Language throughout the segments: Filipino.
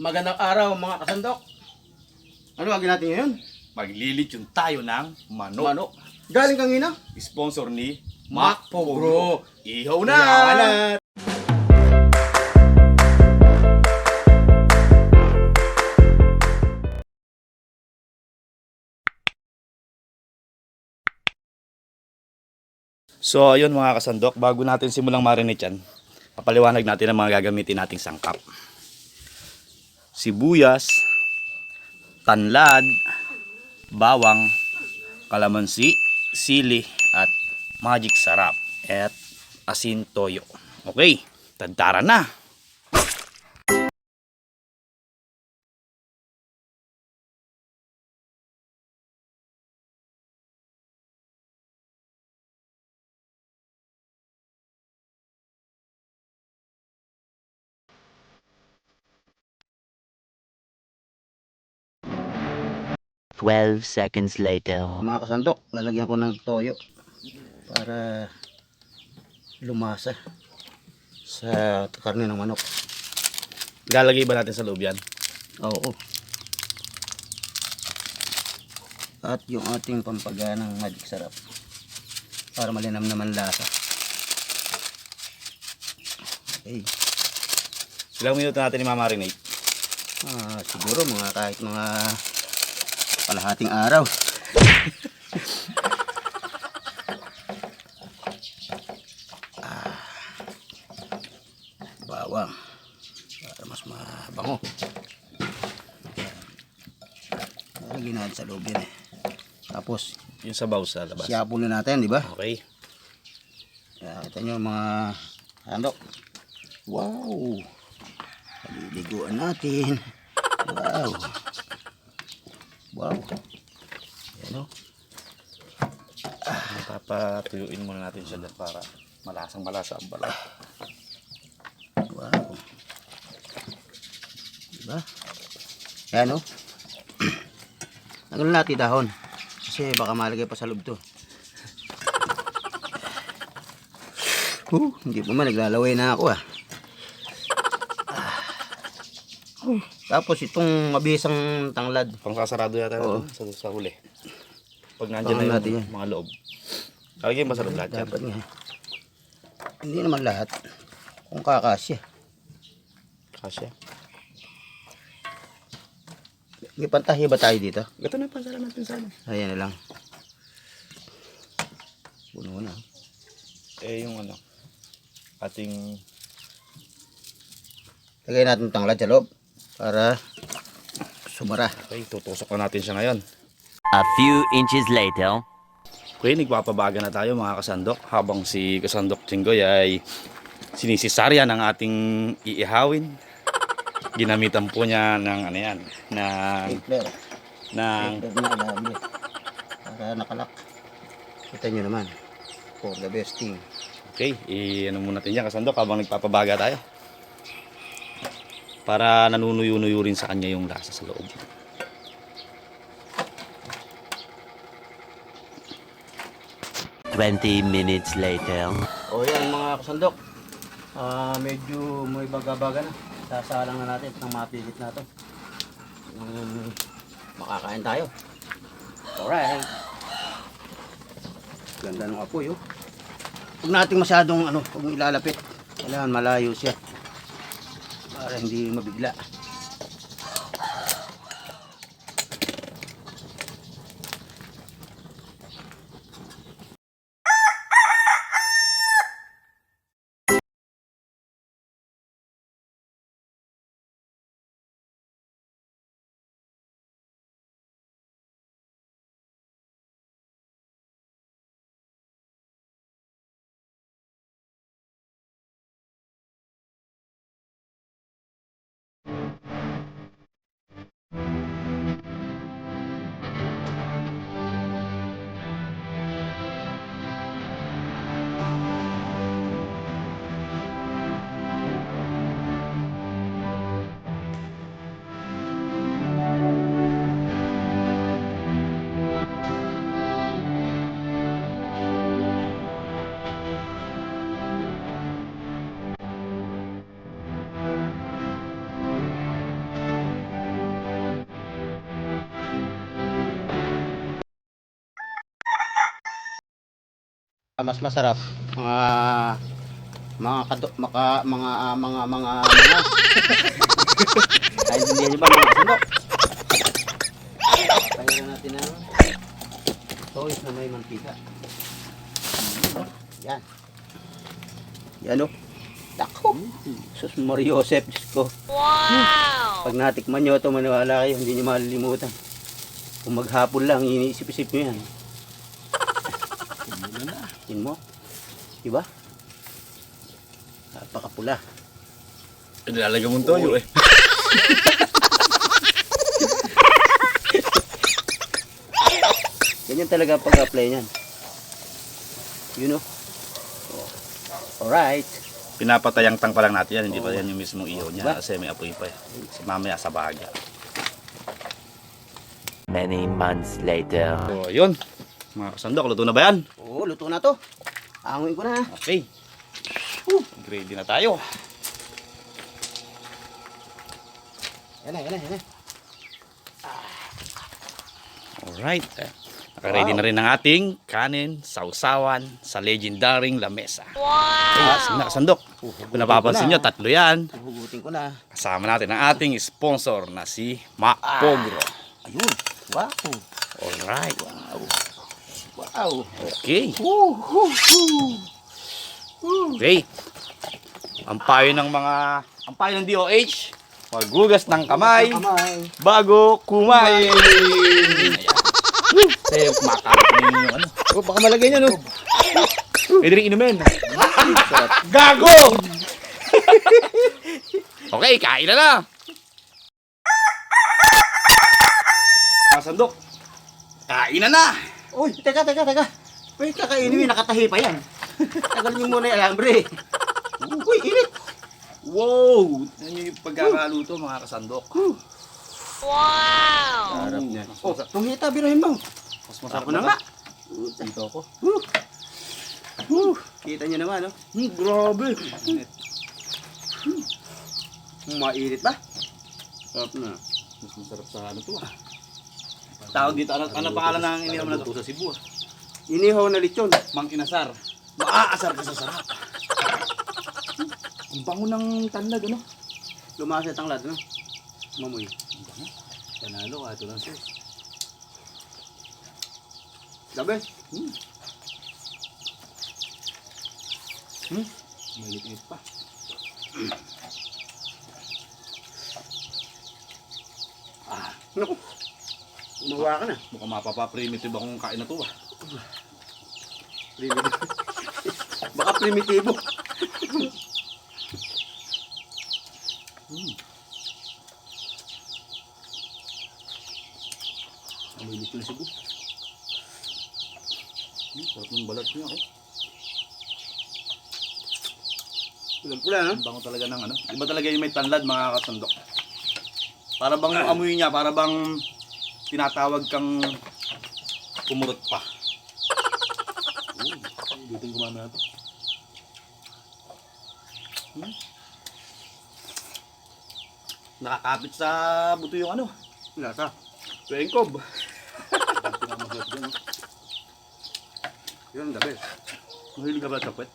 Magandang araw mga kasandok. Ano gagawin natin ngayon? Maglilitsyon tayo ng manok. Manok. Galing kangina? Sponsor ni Macpo Bro. Ihaw na! Ihaw na! So ayun mga kasandok, bago natin simulang marinate yan, papaliwanag natin ang mga gagamitin nating sangkap. Sibuyas, tanlad, bawang, kalamansi, sili, at magic sarap, at asin toyo. Okay, tadtara na! 12 seconds later. Mga kasandok, lalagyan ko ng toyo para lumasa sa karne ng manok. Ilalagay ba natin sa loob yan? Oo. At yung ating pampaganang magic sarap para malinam naman lasa. Okay. Ilang minuto natin i-marinate? Siguro kahit mga kalahating araw. Bawang para mas mabango. Lagyan natin sa loob yan eh. Tapos Yung sabaw sa labas. siyapon na natin, di ba? Okay. Kita nyo mga handok. Wow! Paliliguan natin. Wow! Wow! Ayan o. Papatuyuin muna natin siya para malasang malasa ang balat. Wow! Diba? Ayan o. Tanggalin natin dahon. Kasi baka malagay pa sa loob to. Hindi pa man, naglalaway na ako ah. Tapos itong mabisang tanglad. Pangsasarado yata Oo. natin sa huli. Pag nandiyan na natin yung yan. mga loob. Lagyan ba sa loob lahat yan? Dapat nga. Hindi naman lahat. Kung kakasya. Kasya. May pantahi ba tayo dito? Gato na pansala natin sa ano. Ayan na lang. Puno na. Eh yung ano. Ating Lagay natin tanglad sa loob. Para sumara. okay, tutusok na natin siya ngayon. A few inches later. Okay, nagpapabaga na tayo mga kasandok. Habang si kasandok Jinggoy ay sinisisarya ng ating iihawin. Ginamitan po niya ng ano yan. Stapler. Ng Stapler na alam niya. Para nakalak. Kita nyo naman. For the best thing. okay, ano muna natin yan kasandok habang nagpapabaga tayo. Para nanunuyo-nuyo rin sa kanya yung lasa sa loob. Twenty minutes later. O yan mga kasandok. Medyo may baga-baga na. Sasalang na natin ng mapigit na ito. Makakain tayo. Alright. Ganda ng apoy oh. Huwag natin masyadong huwag mo ilalapit. Kailangan malayo siya. Para hindi mabigla. Mas masarap mga kahit hindi nyo ba mga kasandok. Pahiran natin ang toys na may mantika. Yan. Yan o. Dako. Sus Mario Joseph, Diyos ko. Wow! Pag natikman nyo ito, maniwala kayo, hindi nyo malilimutan. Kung maghapon lang, iniisip-isip nyo yan. Tingnan mo. Diba? Napakapula. Nilalagyan mong toyo eh. Ganyan talaga ang pag-apply niyan. You know? Alright. Pinapatayang tang pa lang natin yan, hindi pa yan yung mismong ihaw niya Diba? kasi may apoy pa eh. Mamaya sa baga. Many months later. So, yun. Mga kasandok, luto na ba yan? Oo, luto na to. Anguin ko na. Okay. Ready na tayo. Yan na, yan na, yan na. Alright. Naka-ready na rin ang ating kanin, sausawan sa legendaring lamesa. Wow! Sige na kasandok. Kung napapansin nyo, tatlo yan. Hugutin ko na. Kasama natin ang ating sponsor na si Macpogro. Ayun. Wow. Alright. Wow. Okay. Okay. Ang payo ng DOH, maghugas ng kamay Kamay. bago kumain. Ayan. Kasi makalat na yun yung ano. Oh, baka malagay niya, no? Pwede rin inumin. Gago! Okay, kain na na. Mga sandok, kain na na. Uy, teka. Uy, kakainin mo, nakatahi pa yan. Tagal niyo muna yung alambre. Uy, init. Wow! Yan yung pagkakaluto mga kasandok. Wow! Sarap niya. Oh, tunghita, birahin mo. Mas masarap Ako na nga. Dito ako. Kita niyo naman, no? Grabe. Mainit ba? Sarap na. Mas masarap sa ano to ah. Tawag dito, ano pangalan ng ininom na to sa Cebu ah? Inihaw na lechon. Mang Inasar. Maaasar ka sa sarap. Ang bango ng tanlad, ano? Lumasit ang lad, no? Mamoy. Panalo ka, ito lang sis. Gabi. Maliit pa. Naku. Umawa ka na. Mukhang mapapa-primitive akong kain na to ah. Primitibo. Baka primitibo. Amoy lito na Cebu. Sarap ng balat niya oh. Pulang-pula, no? Ang bango talaga ng ano. Iba talaga yung may tanlad mga kasandok. Para bang yung amoy niya, para bang tinatawag kang kumurot pa. Bitin ko mamaya ito. Nakakapit sa buto yung ano. Lasa. Tuengkob. Yun, gabi. Mahilig ka ba sa puwet?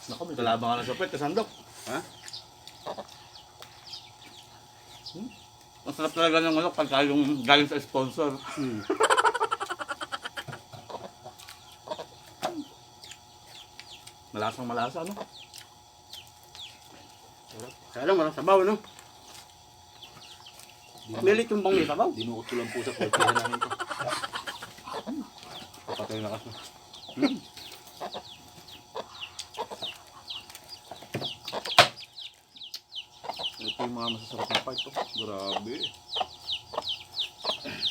Naku, may kalabang ka na sa puwet, kasandok. Ha? Masarap talaga ng ano, pagka yung galing sa sponsor. Malasang malasa, no? Kaya lang, walang sabaw, no? Milit yung bang may sabaw. Dinuot ko lang po sa puwet namin to. Papatay na kasi. Ito yung mga masasarap na part to. Grabe.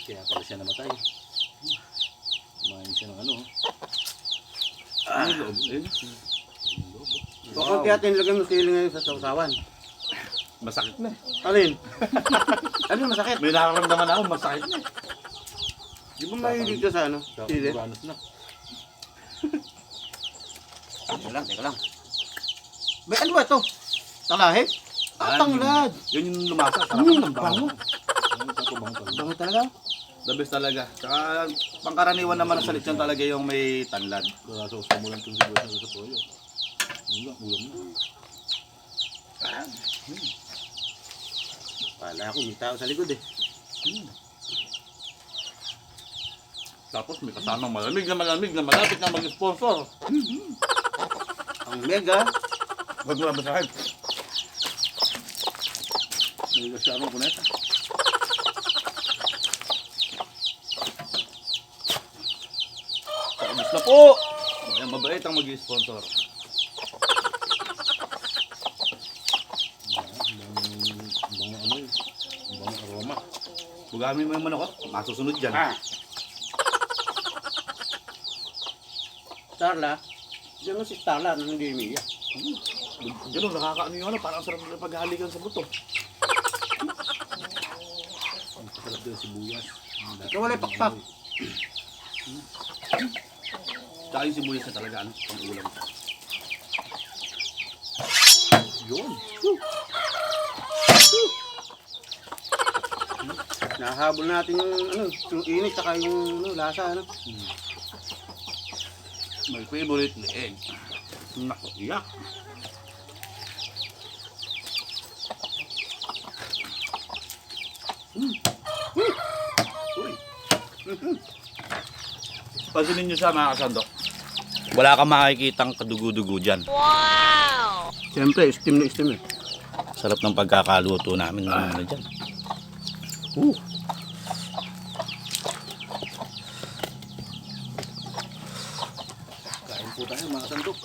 Kaya pala siya namatay. Kumain siya ng ano. Ay, loob. Ayun. Baka kaya tinilagay mo sili ngayon sa sausawan. Masakit na eh. Alin? Ano masakit? May nakaramdaman ako, masakit na eh. Di ba mahilig ka sa ano? Sili? Uranus na. Teka lang. May ano ba ito? Talahe? Tanglad. Yun yung lumasa. Sarap ng bango. Bango talaga. The best talaga. Saka pangkaraniwan naman ng salit yan talaga yung may tanlad. Kaya sausaw mo lang itong sibuyas na sa toyo. Ulam na. Pala ako, may tao sa likod eh. Tapos may kasamang malamig na malapit na mag-sponsor. Ang mega. Huwag mo lang basahin. May kasamang kuneta. Tapos na po! Ayan, mabait ang mag-sponsor. Ang amoy. Ang aroma. Bugamin mo yung manok, masusunod dyan. Starla. Diyan mo si Starla nang hindi umiiyak. Ganun, nakakaano yung ano, parang ang sarap na paghalikan sa buto. Ang sarap din sibuyas. Ikaw wala pakpak. Tsaka yung sibuyas na talaga, ano, pang ulam. Yun. Nahabol natin yung ano, yung init saka yung ano, lasa ano. My favorite leeg. Naku, iyak. Uy. Pansinin nyo sa mga kasandok. Wala kang makikitang kadugo-dugo dyan. Siyempre, steam na steam eh. Sarap ng pagkakaluto namin ng ano dyan. Kain po tayo mga sandok.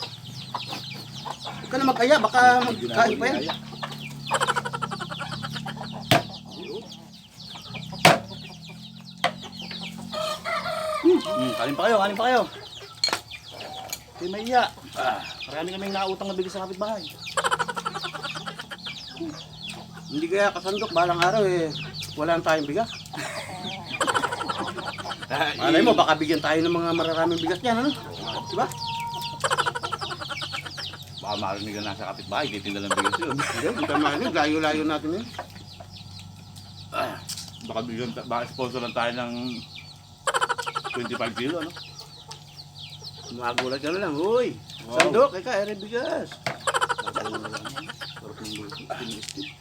Huwag ka na mag-aya, baka magkain pa yan. Kanin pa kayo. Hindi maiya. Marami kaming nautang na bigay sa kapitbahay. Hindi kaya kasandok, balang araw eh, wala na tayong bigas. Malay mo, baka bigyan tayo ng mga mararaming bigas niyan, ano? Diba? Baka marinig na nasa kapitbahay, titinda ng bigas yun. Hindi ka marinig, layo-layo natin yun. Baka sponsor lang tayo ng 25 kilo, ano? Magulat ka na lang, uy! Sandok, ika, ere bigas. Sarap ng luto. Tinistin.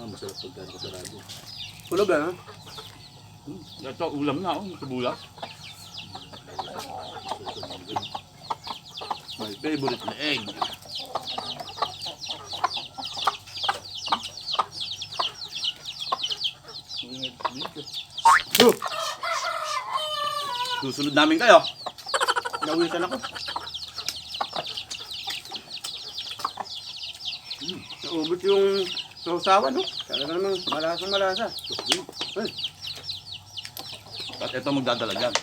Masarap pagkain ko sa rado. Kulog na, ha? Ito, ulam na, oh, tubulas. My favorite na egg. Susunod namin kayo. Nawisan ako. Naubos yung sausawan, no? Talaga namang malasang malasa. Ay, At ito magdadala dyan.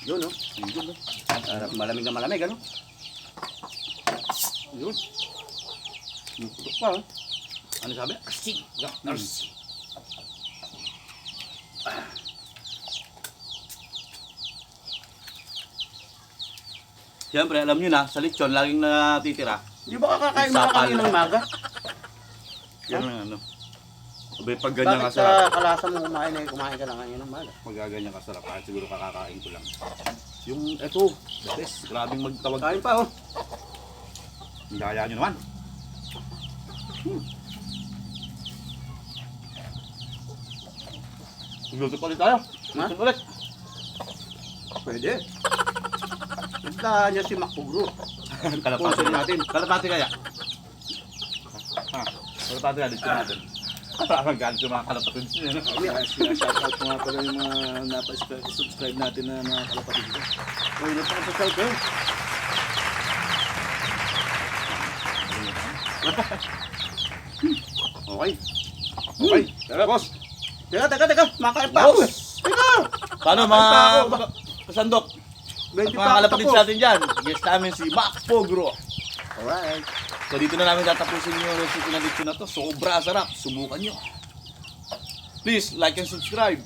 yun, no? Yun, no? Harap malamig na malamig, ano? Yun. Tutok pa, oh. Ano sabi? Arsig. Arsig. Siyempre, alam nyo na, sa lechon, laging natitira. Di ba kakakain mga Sapal. kaninang maga? Yan ang ano. Sabi, pag ganyan Bakit kasarap, sa kalasa mo kumain ka lang ngayon ng maga? magaganyan kasarap, kahit siguro kakakain ko lang. Yung, eto, the best. Grabing magtawag. Kain pa, oh. Kaya nyo naman. Luto pa ulit tayo. Ha? Luto ulit. Pwede. Punta niya si Macpugro. Kalapati natin. Kalapati kaya. Ha? Kalapati kaya dito natin. Parang galit yung mga kalapatid siya. No? Shoutout ko nga pala yung mga napa-subscribe natin na mga kalapatid ko. Uy, napakasasal ko. Okay. Okay. Tara, boss. Teka. Makain pa ako. Boss! Teka! Paano Kain pa ako. mga kasandok? 20 Mga pa ako kalapatid tapos. sa atin dyan. Guest namin si Max Pogro. Alright. So dito na namin tatapusin yung recipe na lechon na to. Sobra sarap. Subukan nyo. Please like and subscribe.